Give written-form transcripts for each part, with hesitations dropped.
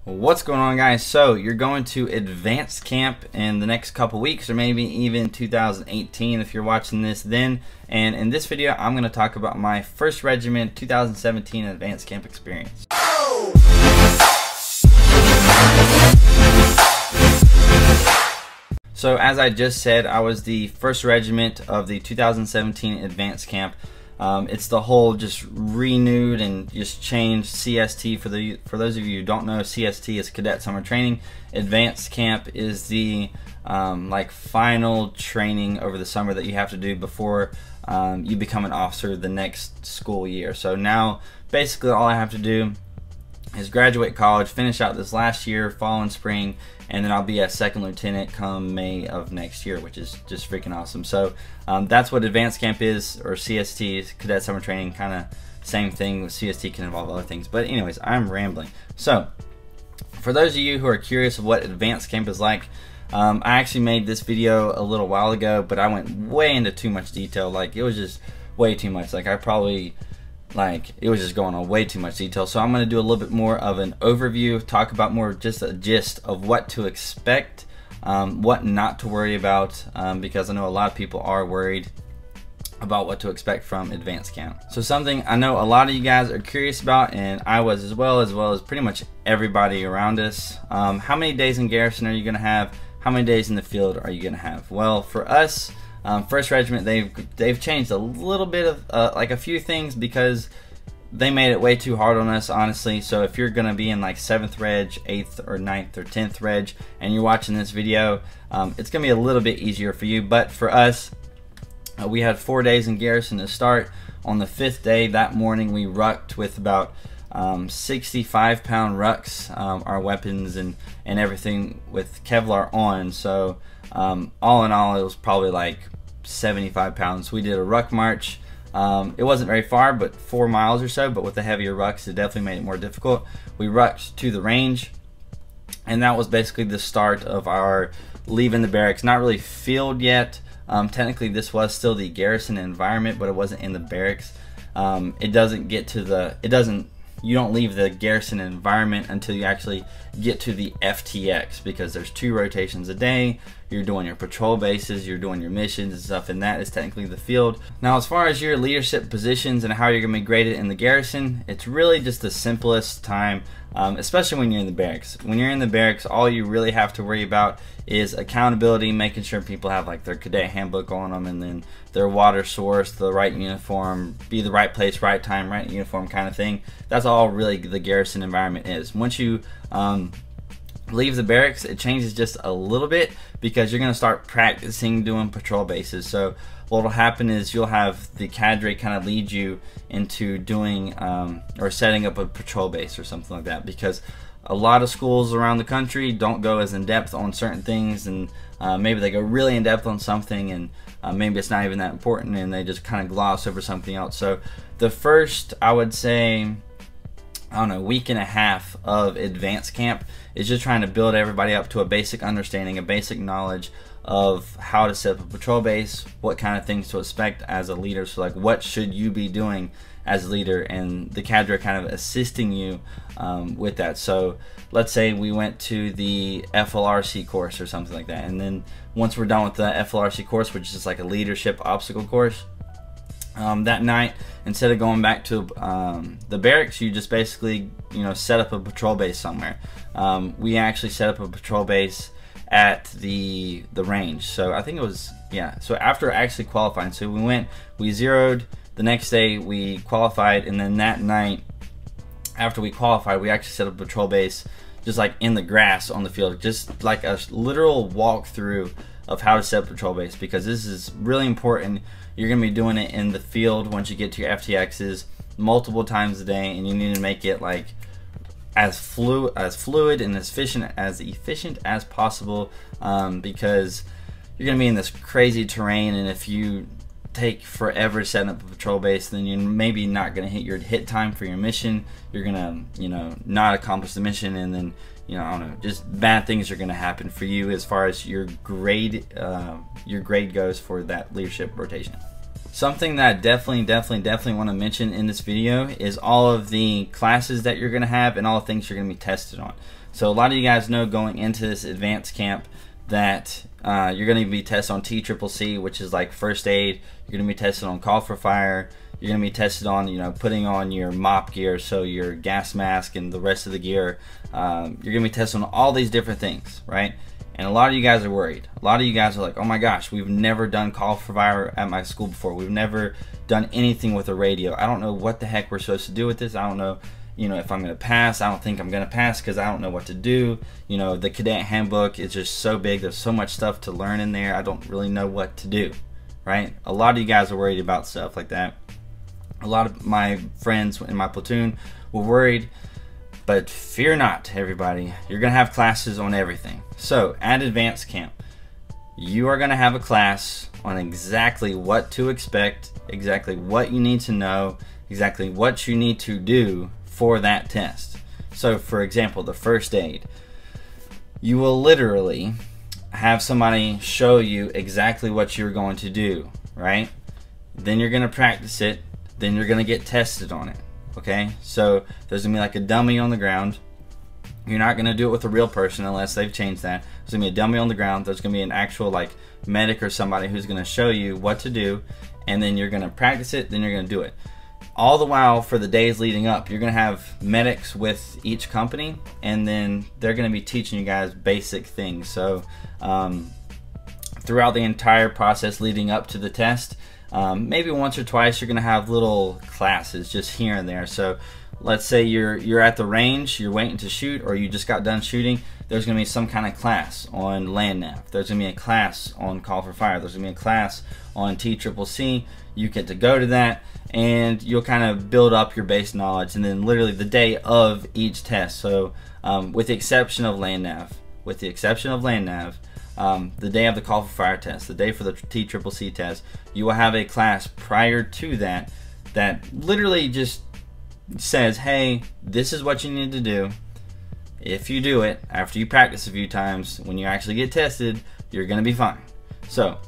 What's going on, guys? So you're going to advanced camp in the next couple weeks, or maybe even 2018 if you're watching this then. And in this video I'm going to talk about my 1st Regiment 2017 advanced camp experience. So as I just said, I was the 1st Regiment of the 2017 advanced camp. It's the whole just renewed and just changed CST. For those of you who don't know, CST is Cadet Summer Training. Advanced Camp is the like final training over the summer that you have to do before you become an officer the next school year. So now basically all I have to do is graduate college, finish out this last year, fall and spring, and then I'll be a 2nd lieutenant come May of next year, which is just freaking awesome. So that's what advanced camp is, or CST, Cadet Summer Training, kind of same thing. CST can involve other things, but anyways, I'm rambling. So for those of you who are curious of what advanced camp is like, I actually made this video a little while ago, but I went way into too much detail. Like, it was just way too much. Like, it was just going on way too much detail. So I'm going to do a little bit more of an overview, talk about more just a gist of what to expect, what not to worry about, because I know a lot of people are worried about what to expect from advanced camp. So something I know a lot of you guys are curious about, and I was as well as pretty much everybody around us. How many days in garrison are you going to have? How many days in the field are you going to have? Well, for us, 1st Regiment, they've changed a little bit of like a few things, because they made it way too hard on us, honestly. So if you're gonna be in like 7th Reg, 8th or 9th or 10th Reg, and you're watching this video, it's gonna be a little bit easier for you. But for us, we had 4 days in garrison to start. On the 5th day, that morning, we rucked with about 65-pound rucks, our weapons and everything with Kevlar on. So all in all, it was probably like 75 pounds. We did a ruck march. It wasn't very far, but 4 miles or so, but with the heavier rucks, it definitely made it more difficult. We rucked to the range, and that was basically the start of our leaving the barracks. Not really field yet. Technically, this was still the Garrison Environment, but it wasn't in the barracks. You don't leave the Garrison Environment until you actually get to the FTX, because there's 2 rotations a day. You're doing your patrol bases, you're doing your missions and stuff, and that is technically the field. Now, as far as your leadership positions and how you're going to be graded in the garrison, it's really just the simplest time, especially when you're in the barracks. When you're in the barracks, all you really have to worry about is accountability, making sure people have like their cadet handbook on them, and then their water source, the right uniform, be the right place, right time, right uniform kind of thing. That's all really the Garrison Environment is. Once you leave the barracks, it changes just a little bit, because you're going to start practicing doing patrol bases. So what will happen is you'll have the cadre kind of lead you into doing or setting up a patrol base or something like that, because a lot of schools around the country don't go as in depth on certain things, and maybe they go really in depth on something, and maybe it's not even that important, and they just kind of gloss over something else. So the first, I would say, I don't know, week and a half of advanced camp is just trying to build everybody up to a basic understanding, a basic knowledge of how to set up a patrol base, what kind of things to expect as a leader. So like, what should you be doing as a leader, and the cadre kind of assisting you with that. So let's say we went to the FLRC course or something like that, and then once we're done with the FLRC course, which is just like a leadership obstacle course, that night, instead of going back to the barracks, you just basically, set up a patrol base somewhere. We actually set up a patrol base at the range. So I think it was, yeah, so after actually qualifying, so we zeroed, the next day we qualified, and then that night after we qualified, we actually set up a patrol base just like in the grass on the field, just like a literal walkthrough of how to set up a patrol base, because this is really important. You're going to be doing it in the field once you get to your FTXs multiple times a day, and you need to make it like as fluid and as efficient as possible, because you're going to be in this crazy terrain, and if you take forever setting up a patrol base, then you're maybe not going to hit your hit time for your mission. You're going to not accomplish the mission, and then I don't know, just bad things are going to happen for you as far as your grade goes for that leadership rotation. Something that I definitely want to mention in this video is all of the classes that you're going to have and all the things you're going to be tested on. So a lot of you guys know going into this advanced camp that you're going to be tested on TCCC, which is like first aid. You're going to be tested on call for fire. You're going to be tested on, you know, putting on your MOP gear, so your gas mask and the rest of the gear. You're going to be tested on all these different things, right? And a lot of you guys are worried. A lot of you guys are like, oh my gosh, we've never done call for fire at my school before. We've never done anything with a radio. I don't know what the heck we're supposed to do with this. I don't know, you know, if I'm going to pass. I don't think I'm going to pass because I don't know what to do. You know, the cadet handbook is just so big. There's so much stuff to learn in there. I don't really know what to do, right? A lot of you guys are worried about stuff like that. A lot of my friends in my platoon were worried, but fear not, everybody. You're going to have classes on everything. So at advanced camp, you are going to have a class on exactly what to expect, exactly what you need to know, exactly what you need to do for that test. So for example, the first aid, you will literally have somebody show you exactly what you're going to do, right? Then you're going to practice it. Then you're going to get tested on it. Okay, so there's gonna be like a dummy on the ground. You're not gonna do it with a real person unless they've changed that. There's gonna be a dummy on the ground. There's gonna be an actual like medic or somebody who's gonna show you what to do, and then you're gonna practice it. Then you're gonna do it. All the while for the days leading up, you're gonna have medics with each company, and then they're gonna be teaching you guys basic things. So throughout the entire process leading up to the test, maybe once or twice you're going to have little classes just here and there. So let's say you're at the range, you're waiting to shoot, or you just got done shooting. There's going to be some kind of class on land nav. There's going to be a class on call for fire. There's going to be a class on TCCC. You get to go to that, and you'll kind of build up your base knowledge. And then literally the day of each test, so with the exception of land nav, the day of the call for fire test, the day for the TCCC test, you will have a class prior to that that literally just says, hey, this is what you need to do. If you do it, after you practice a few times, when you actually get tested, you're going to be fine. So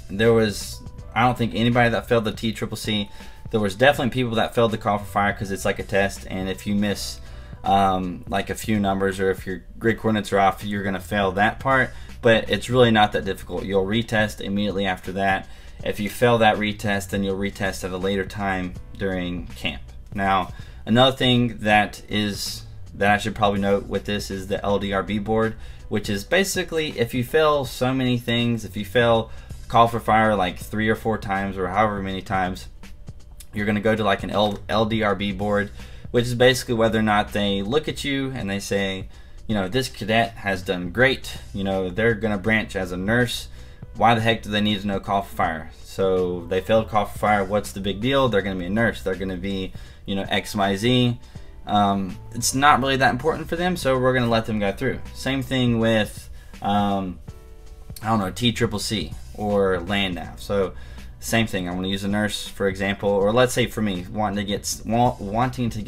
there was, I don't think anybody that failed the TCCC. There was definitely people that failed the call for fire because it's like a test, and if you miss like a few numbers, or if your grid coordinates are off, you're going to fail that part. But it's really not that difficult. You'll retest immediately after that. If you fail that retest, then you'll retest at a later time during camp. Now, another thing that I should probably note with this is the LDRB board, which is basically if you fail so many things, if you fail call for fire like 3 or 4 times or however many times, you're going to go to like an LDRB board, which is basically whether or not they look at you and they say, you know, this cadet has done great, you know, they're going to branch as a nurse. Why the heck do they need to know call for fire? So they failed call for fire. What's the big deal? They're going to be a nurse. They're going to be, you know, XYZ. It's not really that important for them, so we're going to let them go through. Same thing with, I don't know, TCCC or land nav. So same thing. I want to use a nurse, for example, or let's say for me, wanting to get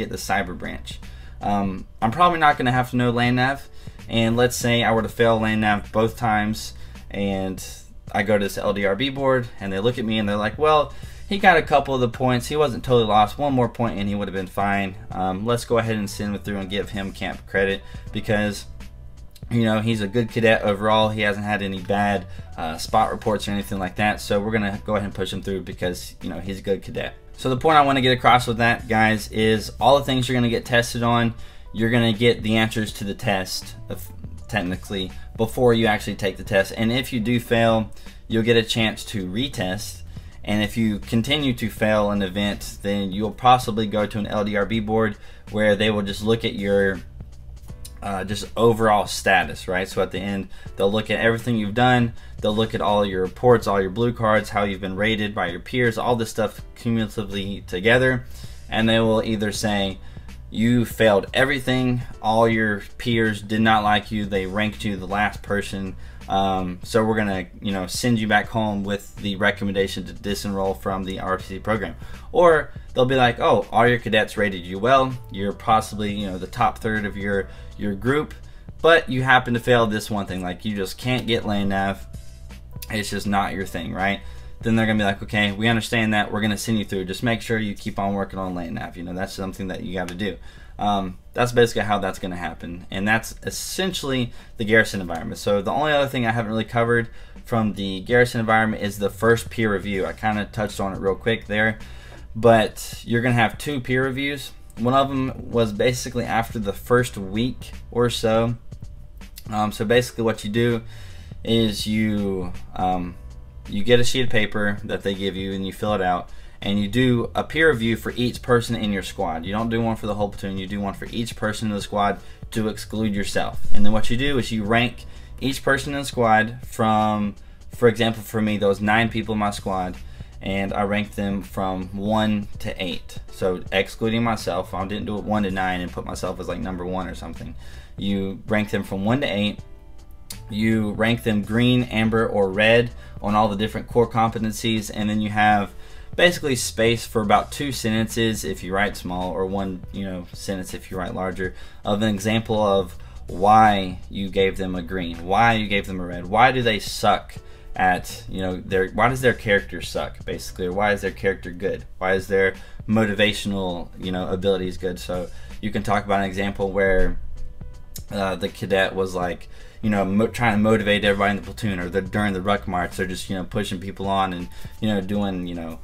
the cyber branch. I'm probably not going to have to know land nav, and let's say I were to fail land nav both times, and I go to this LDRB board, and they look at me and they're like, well, he got a couple of the points, he wasn't totally lost, one more point and he would have been fine. Let's go ahead and send him through and give him camp credit because, you know, he's a good cadet overall. He hasn't had any bad spot reports or anything like that, so we're gonna go ahead and push him through because, you know, he's a good cadet. So the point I want to get across with that, guys, is all the things you're going to get tested on, you're going to get the answers to the test, technically, before you actually take the test. And if you do fail, you'll get a chance to retest. And if you continue to fail an event, then you'll possibly go to an LDRB board where they will just look at your just overall status, right? So at the end, they'll look at everything you've done. They'll look at all your reports, all your blue cards, how you've been rated by your peers, all this stuff cumulatively together. And they will either say, you failed everything, all your peers did not like you, they ranked you the last person, so we're gonna, you know, send you back home with the recommendation to disenroll from the ROTC program. Or they'll be like, oh, all your cadets rated you well, you're possibly, you know, the top third of your group, but you happen to fail this one thing, like you just can't get land nav, it's just not your thing, right? Then they're gonna be like, okay, we understand that, we're gonna send you through, just make sure you keep on working on land nav, you know, that's something that you got to do. That's basically how that's going to happen, and that's essentially the Garrison environment. So the only other thing I haven't really covered from the Garrison environment is the first peer review. I kind of touched on it real quick there, but you're going to have 2 peer reviews. One of them was basically after the first week or so. So basically what you do is you get a sheet of paper that they give you and you fill it out, and you do a peer review for each person in your squad. You don't do one for the whole platoon, you do one for each person in the squad to exclude yourself. And then what you do is you rank each person in the squad from, for example, for me, there was 9 people in my squad, and I ranked them from 1 to 8. So excluding myself, I didn't do it 1 to 9 and put myself as like number 1 or something. You rank them from 1 to 8. You rank them green, amber, or red on all the different core competencies, and then you have basically space for about 2 sentences if you write small, or 1 sentence if you write larger, of an example of why you gave them a green, why you gave them a red, why do they suck at, why does their character suck, basically, or why is their character good, why is their motivational abilities good. So you can talk about an example where the cadet was like, trying to motivate everybody in the platoon, or during the ruck march they're just pushing people on and doing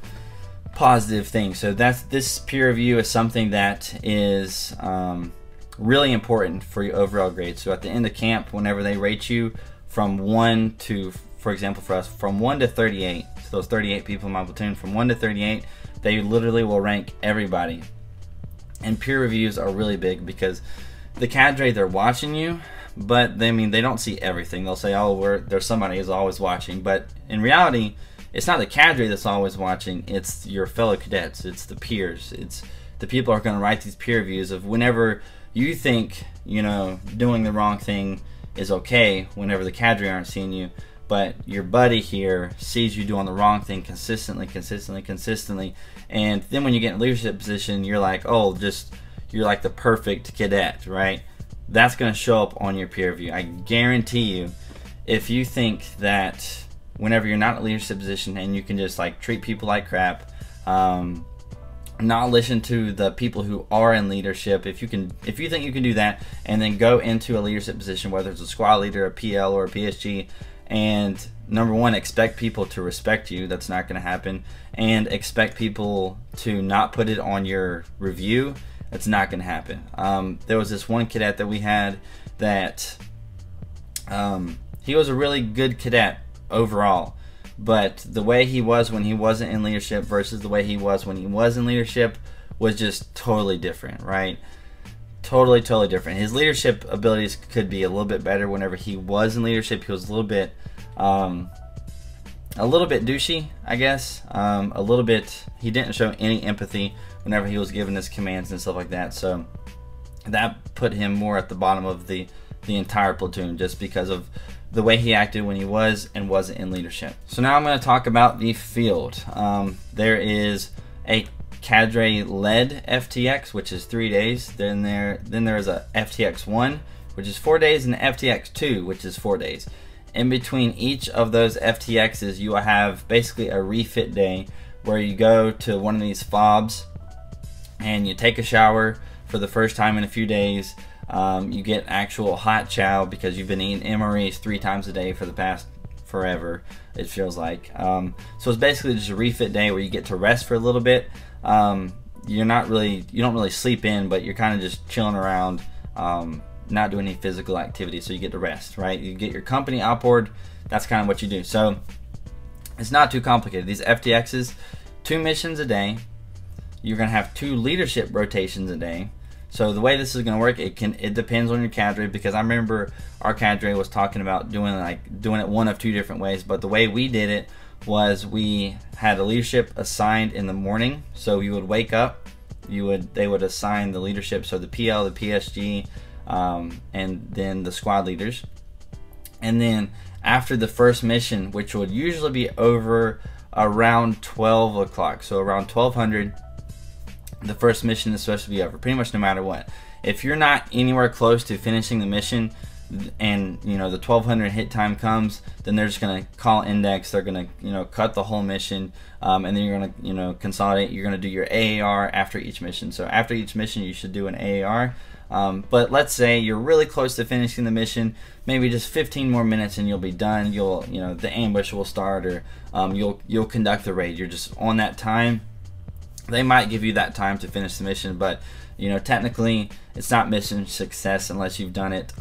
positive things. So this peer review is something that is really important for your overall grade. So at the end of camp, whenever they rate you from 1 to, for example for us, from 1 to 38, so those 38 people in my platoon, from 1 to 38, they literally will rank everybody. And peer reviews are really big because the cadre, they're watching you, but they don't see everything. They'll say, oh, there's somebody who's always watching, but in reality it's not the cadre that's always watching, it's your fellow cadets, it's the peers, it's the people who are going to write these peer reviews of whenever you think doing the wrong thing is okay, whenever the cadre aren't seeing you, but your buddy here sees you doing the wrong thing consistently, and then when you get in a leadership position, you're like, oh, you're like the perfect cadet, right? That's going to show up on your peer review. I guarantee you, if you think that whenever you're not in a leadership position and you can just like treat people like crap, not listen to the people who are in leadership, if you think you can do that and then go into a leadership position, whether it's a squad leader, a PL, or a PSG, and number 1, expect people to respect you, that's not going to happen, and expect people to not put it on your review, it's not going to happen. There was this one cadet that we had that he was a really good cadet overall, but the way he was when he wasn't in leadership versus the way he was when he was in leadership was just totally different, right? Totally different. His leadership abilities could be a little bit better whenever he was in leadership. He was a little bit douchey, I guess. A little bit, he didn't show any empathy whenever he was given his commands and stuff like that. So that put him more at the bottom of the entire platoon, just because of the way he acted when he was and wasn't in leadership. So now I'm going to talk about the field. There is a cadre-led FTX, which is 3 days. Then there is a FTX 1, which is 4 days, and FTX 2, which is 4 days. In between each of those FTXs, you will have basically a refit day where you go to one of these fobs and you take a shower for the first time in a few days. You get actual hot chow because you've been eating MREs 3 times a day for the past forever, it feels like. So it's basically just a refit day where you get to rest for a little bit. You don't really sleep in, but you're kind of just chilling around, not doing any physical activity, so you get to rest, right? You get your company outboard, that's kind of what you do. So it's not too complicated. These FTXs, 2 missions a day. You're going to have 2 leadership rotations a day. So the way this is going to work, it depends on your cadre, because I remember our cadre was talking about doing it one of 2 different ways, but the way we did it was we had a leadership assigned in the morning. So you would wake up, they would assign the leadership, so the PL, the PSG, and then the squad leaders. And then after the first mission, which would usually be over around 12 o'clock, so around 1200, the first mission is supposed to be over, pretty much no matter what. If you're not anywhere close to finishing the mission, and you know the 1200 hit time comes, then they're just gonna call index. They're gonna, you know, cut the whole mission, and then you're gonna, you know, consolidate. You're gonna do your AAR after each mission. So after each mission, you should do an AAR. But let's say you're really close to finishing the mission, maybe just 15 more minutes and you'll be done. You'll, you know, the ambush will start, or you'll conduct the raid. You're just on that time. They might give you that time to finish the mission, but you know, technically it's not mission success unless you've done it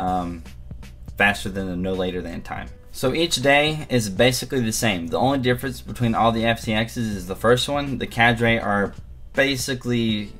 faster than the no later than time. So each day is basically the same. The only difference between all the FTXs is the first one. The cadre are basically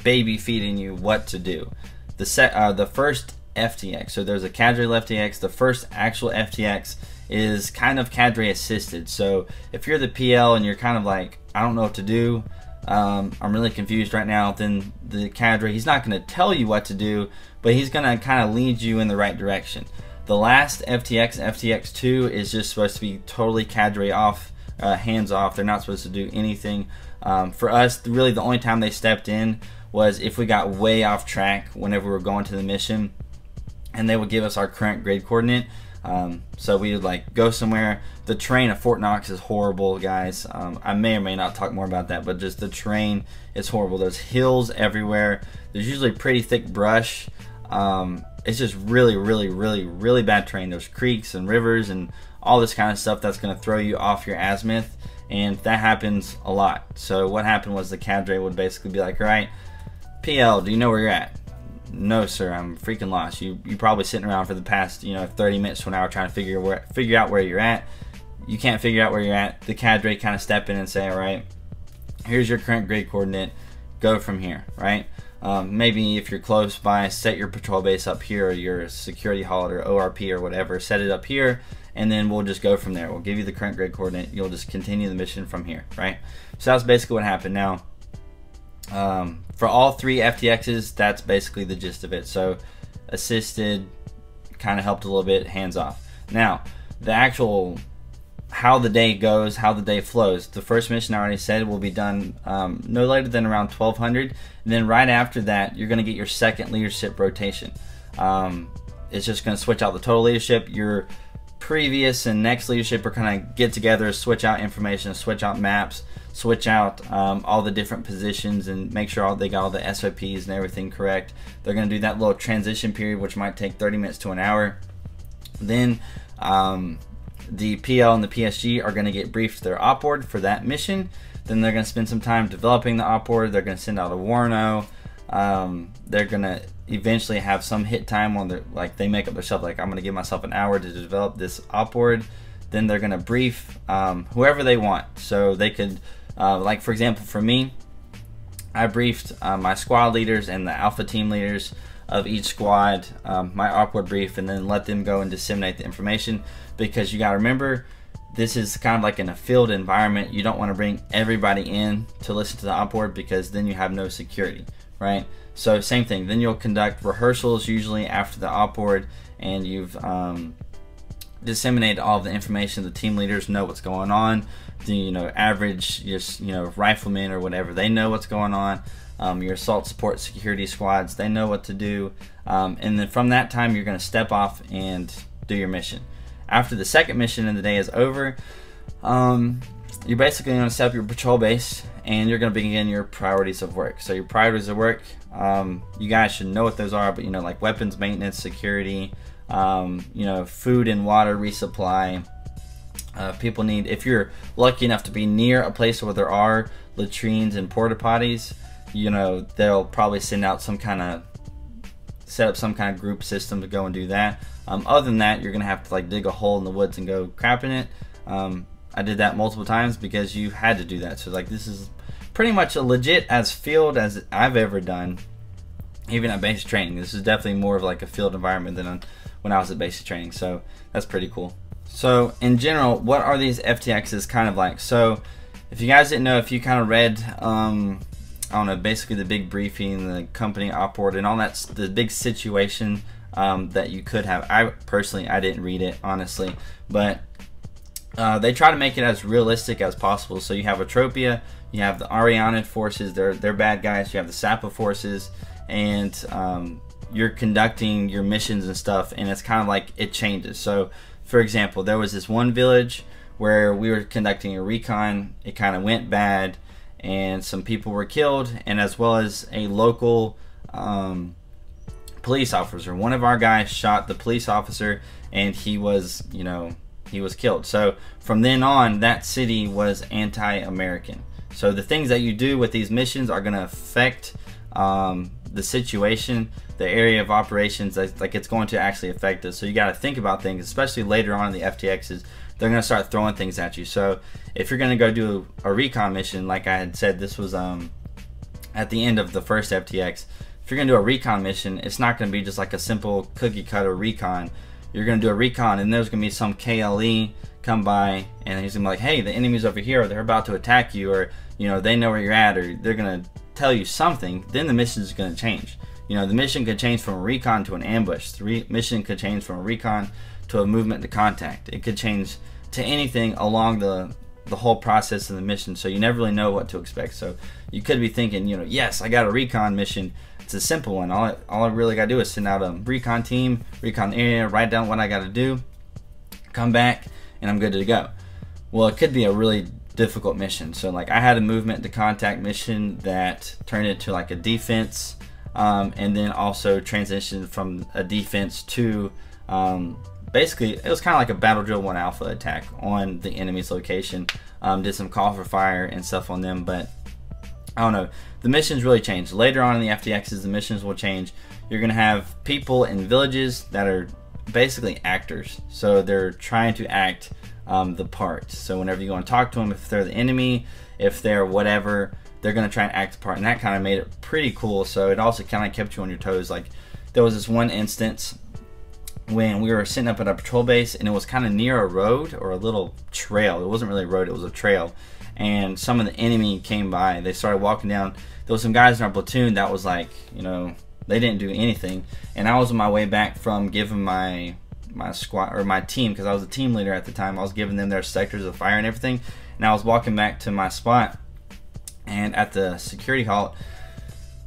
baby feeding you what to do. The first FTX, so there's a cadre FTX. The first actual FTX is kind of cadre assisted. So if you're the PL and you're kind of like, I don't know what to do, I'm really confused right now, then the cadre, he's not going to tell you what to do, but he's going to kind of lead you in the right direction. The last FTX, FTX2, is just supposed to be totally cadre off, hands off. They're not supposed to do anything. For us, really the only time they stepped in was if we got way off track whenever we were going to the mission, and they would give us our current grid coordinate. So we would like go somewhere. The terrain of Fort Knox is horrible, guys. I may or may not talk more about that, but just the terrain is horrible. There's hills everywhere. There's usually pretty thick brush. It's just really bad terrain. There's creeks and rivers and all this kind of stuff that's going to throw you off your azimuth, and that happens a lot. So what happened was the cadre would basically be like, all right, PL, do you know where you're at? No, sir, I'm freaking lost. You probably sitting around for the past, you know, 30 minutes to an hour trying to figure out where you're at. You can't figure out where you're at. The cadre kind of step in and say, all right, here's your current grid coordinate. Go from here, right? Maybe if you're close by, set your patrol base up here, or your security hall or ORP or whatever, set it up here, and then we'll just go from there. We'll give you the current grid coordinate. You'll just continue the mission from here, right? So that's basically what happened. Now, for all three FTXs, that's basically the gist of it. So assisted, kind of helped a little bit, hands off. Now, the actual how the day goes, how the day flows. The first mission I already said will be done no later than around 1200. And then right after that, you're going to get your second leadership rotation. It's just going to switch out the total leadership. Your previous and next leadership are going to get together, switch out information, switch out maps, switch out all the different positions, and make sure they got all the SOPs and everything correct. They're going to do that little transition period, which might take 30 minutes to an hour. Then the PL and the PSG are going to get briefed their op board for that mission. Then they're going to spend some time developing the op board. They're going to send out a warno. They're going to eventually have some hit time on their, like they make up their stuff, like I'm going to give myself an hour to develop this op board. Then they're going to brief whoever they want. So they could, like for example, for me, I briefed my squad leaders and the alpha team leaders of each squad my op board brief, and then let them go and disseminate the information, because you got to remember, this is kind of like in a field environment. You don't want to bring everybody in to listen to the op board, because then you have no security, right? So same thing, then you'll conduct rehearsals usually after the op board, and you've disseminated all of the information. The team leaders know what's going on. The average just riflemen or whatever, they know what's going on. Your assault support security squads, they know what to do, and then from that time you're going to step off and do your mission. After the second mission in the day is over, you're basically going to set up your patrol base, and you're going to begin your priorities of work. So your priorities of work, you guys should know what those are, but like weapons maintenance, security, food and water resupply. People need, if you're lucky enough to be near a place where there are latrines and porta potties, they'll probably send out set up some kind of group system to go and do that. Other than that, you're gonna have to dig a hole in the woods and go crap in it. I did that multiple times because you had to do that. So this is pretty much a legit as field as I've ever done, even at basic training. This is definitely more of a field environment than when I was at basic training. So that's pretty cool. So in general, what are these FTXs kind of like? So if you guys didn't know, if you kind of read I don't know, basically the big briefing, the company op board, and all that's the big situation that you could have. I didn't read it, honestly, but they try to make it as realistic as possible. So you have Atropia, you have the Ariana forces, they're bad guys, you have the Sapa forces, and you're conducting your missions and stuff, and it's kind of like it changes. So for example, there was this one village where we were conducting a recon. It kind of went bad and some people were killed, and as well as a local police officer. One of our guys shot the police officer, and he was, you know, he was killed. So from then on, that city was anti-American. So the things that you do with these missions are going to affect the situation, the area of operations. Like it's going to actually affect us. So you got to think about things, especially later on in the FTXs. They're going to start throwing things at you. So if you're going to go do a recon mission, like I had said, this was at the end of the first FTX. If you're going to do a recon mission, it's not going to be just like a simple cookie cutter recon. You're going to do a recon, and there's going to be some KLE come by, and he's going to be like, hey, the enemy's over here, or they're about to attack you, or, you know, they know where you're at, or they're going to tell you something. Then the mission is going to change. You know, the mission could change from a recon to an ambush. The mission could change from a recon to a movement to contact. It could change to anything along the whole process of the mission, so you never really know what to expect. So you could be thinking, you know, yes, I got a recon mission. It's a simple one. All I really got to do is send out a recon team, recon area, write down what I got to do, come back, and I'm good to go. Well, it could be a really difficult mission. So like I had a movement to contact mission that turned into like a defense, and then also transitioned from a defense to basically it was kind of like a Battle Drill 1 Alpha attack on the enemy's location. Did some call for fire and stuff on them, but I don't know. The missions really change. Later on in the FTXs, the missions will change. You're going to have people in villages that are basically actors. So they're trying to act the part. So whenever you go and talk to them, if they're the enemy, if they're whatever, they're going to try and act the part. And that kind of made it pretty cool. So it also kind of kept you on your toes. Like there was this one instance when we were sitting up at a patrol base, and it was kind of near a road or a little trail. It wasn't really a road, it was a trail. And some of the enemy came by. They started walking down. There was some guys in our platoon that was like, you know, they didn't do anything. And I was on my way back from giving my squad, or my team, because I was a team leader at the time. I was giving them their sectors of fire and everything. And I was walking back to my spot, and at the security halt,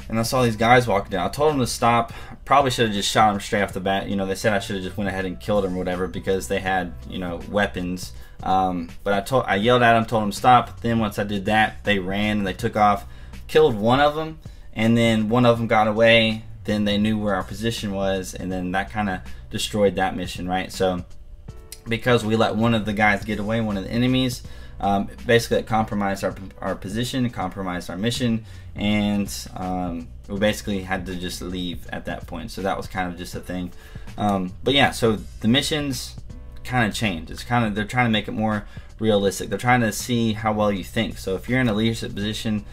and I saw these guys walking down. I told them to stop. Probably should have just shot them straight off the bat. You know, they said I should have just went ahead and killed them or whatever, because they had, you know, weapons. But I yelled at them, told them stop. Then once I did that, they ran and they took off. Killed one of them, and then one of them got away. Then they knew where our position was, and then that kind of destroyed that mission, right? So because we let one of the guys get away, one of the enemies, basically it compromised our position, compromised our mission, and we basically had to just leave at that point. So that was kind of just a thing. But yeah, so the missions kind of change. It's kind of, they're trying to make it more realistic. They're trying to see how well you think. So if you're in a leadership position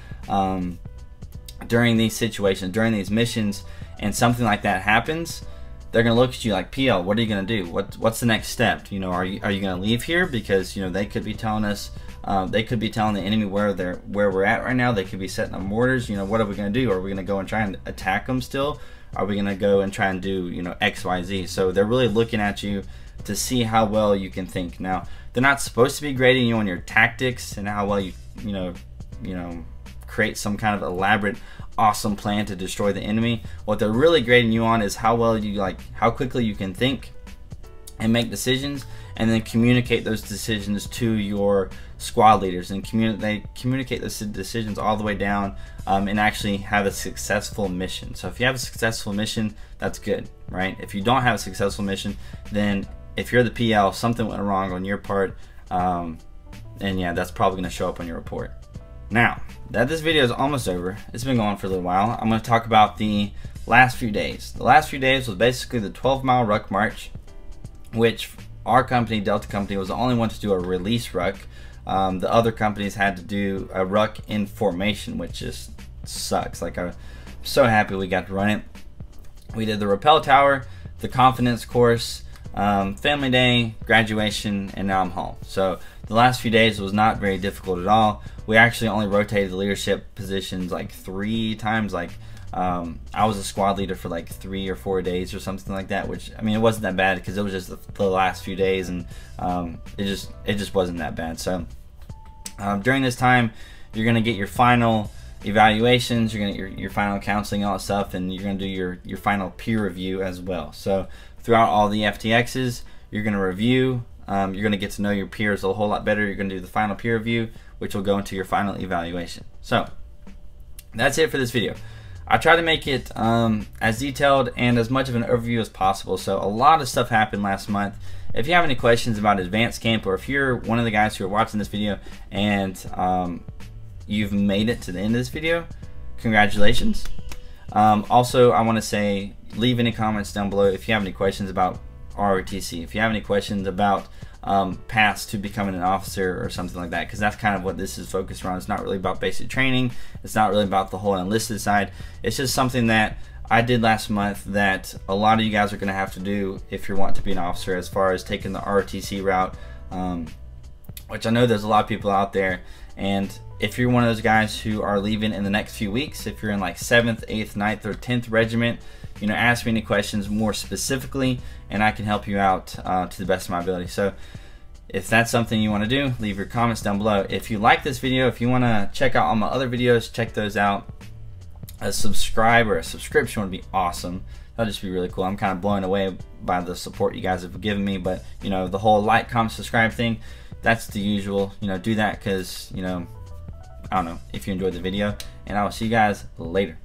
during these situations, during these missions, and something like that happens, they're gonna look at you like, PL, what are you gonna do? What's the next step? You know, are you gonna leave here? Because, you know, they could be telling us, they could be telling the enemy where we're at right now. They could be setting up mortars. You know, what are we gonna do? Are we gonna go and try and attack them still? Are we gonna go and try and do, you know, X, Y, Z? So they're really looking at you to see how well you can think. Now, they're not supposed to be grading you on your tactics and how well you create some kind of elaborate, awesome plan to destroy the enemy. What they're really grading you on is how well you, how quickly you can think and make decisions, and then communicate those decisions to your squad leaders, and communicate those decisions all the way down, and actually have a successful mission. So if you have a successful mission, that's good, right? If you don't have a successful mission, then if you're the PL, something went wrong on your part, and yeah, that's probably going to show up on your report. Now that this video is almost over, it's been going for a little while, I'm going to talk about the last few days. The last few days was basically the 12-mile ruck march, which our company, Delta Company, was the only one to do a release ruck. The other companies had to do a ruck in formation, which just sucks. Like, I'm so happy we got to run it. We did the rappel tower, the confidence course, family day, graduation, and now I'm home. So the last few days was not very difficult at all. We actually only rotated the leadership positions like 3 times. Like, I was a squad leader for like 3 or 4 days or something like that, which, I mean, it wasn't that bad because it was just the last few days, and it just wasn't that bad. So during this time, you're gonna get your final evaluations, you're gonna get your final counseling, all that stuff, and you're gonna do your final peer review as well. So throughout all the FTXs, you're gonna review, you're gonna get to know your peers a whole lot better. You're gonna do the final peer review, which will go into your final evaluation. So that's it for this video. I try to make it as detailed and as much of an overview as possible. So a lot of stuff happened last month. If you have any questions about advanced camp, or if you're one of the guys who are watching this video and you've made it to the end of this video, congratulations. Also, I want to say, leave any comments down below if you have any questions about ROTC, if you have any questions about paths to becoming an officer or something like that, because that's kind of what this is focused around. It's not really about basic training, it's not really about the whole enlisted side. It's just something that I did last month that a lot of you guys are going to have to do if you want to be an officer, as far as taking the ROTC route, which I know there's a lot of people out there. And if you're one of those guys who are leaving in the next few weeks, if you're in like 7th, 8th, 9th, or 10th Regiment, you know, ask me any questions more specifically, and I can help you out to the best of my ability. So if that's something you want to do, leave your comments down below. If you like this video, if you want to check out all my other videos, check those out. A subscribe or a subscription would be awesome. That'd just be really cool. I'm kind of blown away by the support you guys have given me, but you know, the whole like, comment, subscribe thing, that's the usual. You know, do that because, you know, I don't know, if you enjoyed the video, and I will see you guys later.